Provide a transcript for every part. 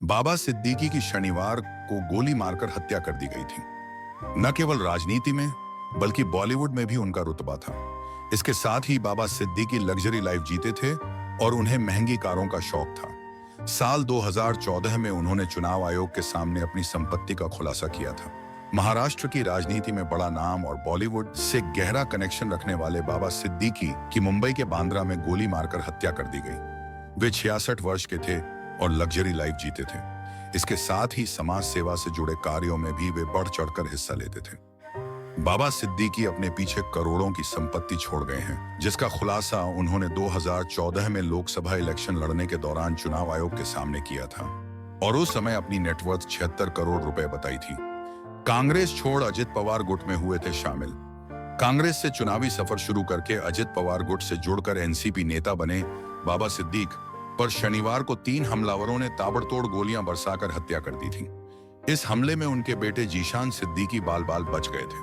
बाबा सिद्दीकी की शनिवार को गोली मारकर हत्या कर दी गई थी। न केवल राजनीति में बल्कि बॉलीवुड में भी उनका रुतबा था। इसके साथ ही बाबा सिद्दीकी लग्जरी लाइफ जीते थे और उन्हें महंगी कारों का शौक था। साल 2014 में उन्होंने चुनाव आयोग के सामने अपनी संपत्ति का खुलासा किया था। महाराष्ट्र की राजनीति में बड़ा नाम और बॉलीवुड से गहरा कनेक्शन रखने वाले बाबा सिद्दीकी की मुंबई के बांद्रा में गोली मारकर हत्या कर दी गई। वे 66 वर्ष के थे और लग्जरी लाइफ जीते थे। इसके साथ ही समाज सेवा से जुड़े कार्यों में भी वे बढ़ चढ़कर हिस्सा लेते थे। बाबा सिद्दीकी अपने पीछे करोड़ों की संपत्ति छोड़ गए हैं, जिसका खुलासा उन्होंने 2014 में लोकसभा इलेक्शन लड़ने के दौरान चुनाव आयोग के सामने किया था और उस समय अपनी नेटवर्थ 76 करोड़ रुपए बताई थी। कांग्रेस छोड़ अजित पवार गुट में हुए थे शामिल। कांग्रेस से चुनावी सफर शुरू करके अजित पवार गुट से जुड़कर एनसीपी नेता बने बाबा सिद्दीक पर शनिवार को 3 हमलावरों ने ताबड़तोड़ गोलियां बरसाकर हत्या कर दी थी। इस हमले में उनके बेटे जीशान सिद्दीकी बाल बाल बच गए थे।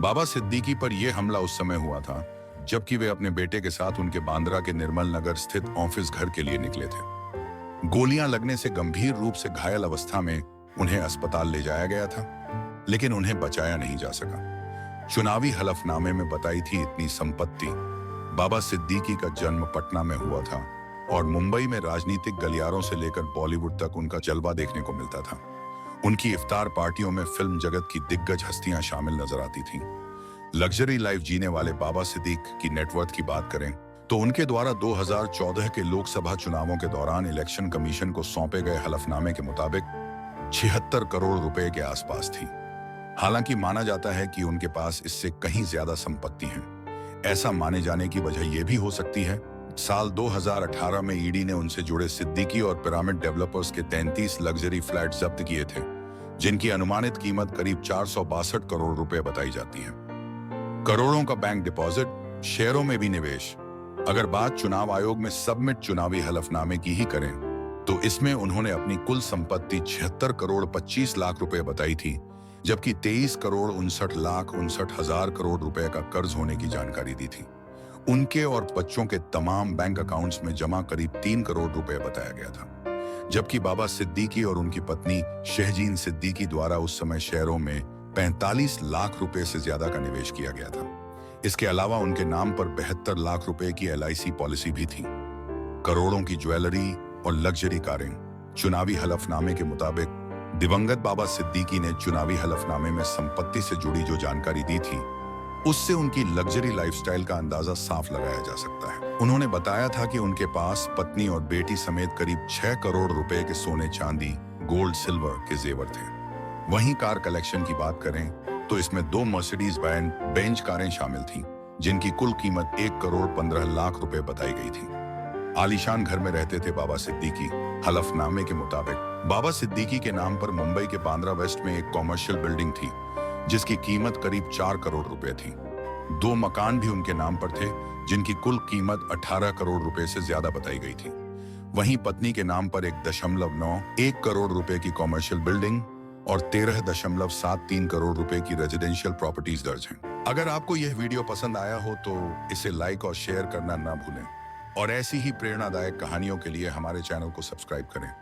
बाबा सिद्दीकी पर यह हमला उस समय हुआ था जबकि वे अपने बेटे के साथ उनके बांद्रा के निर्मल नगर स्थित ऑफिस घर के लिए निकले थे। गोलियां लगने से गंभीर रूप से घायल अवस्था में उन्हें अस्पताल ले जाया गया था, लेकिन उन्हें बचाया नहीं जा सका। चुनावी हलफनामे में बताई थी इतनी संपत्ति। बाबा सिद्दीकी का जन्म पटना में हुआ था और मुंबई में राजनीतिक गलियारों से लेकर बॉलीवुड तक उनका जलवा देखने को मिलता था। उनकी इफ्तार पार्टियों में फिल्म जगत की दिग्गज हस्तियां शामिल नजर आती थीं। लग्जरी लाइफ जीने वाले बाबा सिद्दीक की नेटवर्थ की बात करें तो उनके द्वारा 2014 के लोकसभा चुनावों के दौरान इलेक्शन कमीशन को सौंपे गए हलफनामे के मुताबिक 76 करोड़ रुपए के आसपास थी। हालांकि माना जाता है कि उनके पास इससे कहीं ज्यादा संपत्ति है। ऐसा माने जाने की वजह यह भी हो सकती है साल 2018 में ईडी ने उनसे जुड़े सिद्दीकी और पिरामिड डेवलपर्स के 33 लग्जरी फ्लैट जब्त किए थे, जिनकी अनुमानित कीमत करीब 462 करोड़ रुपए बताई जाती है। करोड़ों का बैंक डिपॉजिट, शेयरों में भी निवेश। अगर बात चुनाव आयोग में सबमिट चुनावी हलफनामे की ही करें तो इसमें उन्होंने अपनी कुल संपत्ति 76 करोड़ 25 लाख रुपए बताई थी, जबकि 23 करोड़ 59,59,000 करोड़ रुपए का कर्ज होने की जानकारी दी थी। उनके और बच्चों के तमाम बैंक अकाउंट्स में जमा करीब 3 करोड़ रुपए बताया गया था, जबकि बाबा सिद्दीकी और उनकी पत्नी शहजीन सिद्दीकी द्वारा उस समय शेयरों में 45 लाख रुपए से ज्यादा का निवेश किया गया था। इसके अलावा उनके नाम पर 72 लाख रुपए की LIC पॉलिसी भी थी। करोड़ों की ज्वेलरी और लग्जरी कारें। चुनावी हलफनामे के मुताबिक दिवंगत बाबा सिद्दीकी ने चुनावी हलफनामे में संपत्ति से जुड़ी जो जानकारी दी थी उससे उनकी लग्जरी लाइफस्टाइल का अंदाजा साफ लगाया जा सकता है। उन्होंने बताया था कि उनके पास पत्नी और बेटी समेत करीब 6 करोड़ रुपए के सोने चांदी, गोल्ड सिल्वर के जेवर थे। वहीं कार कलेक्शन की बात करें तो इसमें 2 मर्सिडीज बेंज कारें शामिल थीं, जिनकी कुल कीमत 1 करोड़ 15 लाख रुपए बताई गई थी। आलीशान घर में रहते थे बाबा सिद्दीकी। हलफनामे के मुताबिक बाबा सिद्दीकी के नाम पर मुंबई के बांद्रा वेस्ट में एक कॉमर्शियल बिल्डिंग थी, जिसकी कीमत करीब 4 करोड़ रुपए थी। 2 मकान भी उनके नाम पर थे, जिनकी कुल कीमत 18 करोड़ रुपए से ज्यादा बताई गई थी। वहीं पत्नी के नाम पर 1.91 करोड़ रुपए की कॉमर्शियल बिल्डिंग और 13.73 करोड़ रुपए की रेजिडेंशियल प्रॉपर्टीज दर्ज हैं। अगर आपको यह वीडियो पसंद आया हो तो इसे लाइक और शेयर करना ना भूलें और ऐसी ही प्रेरणादायक कहानियों के लिए हमारे चैनल को सब्सक्राइब करें।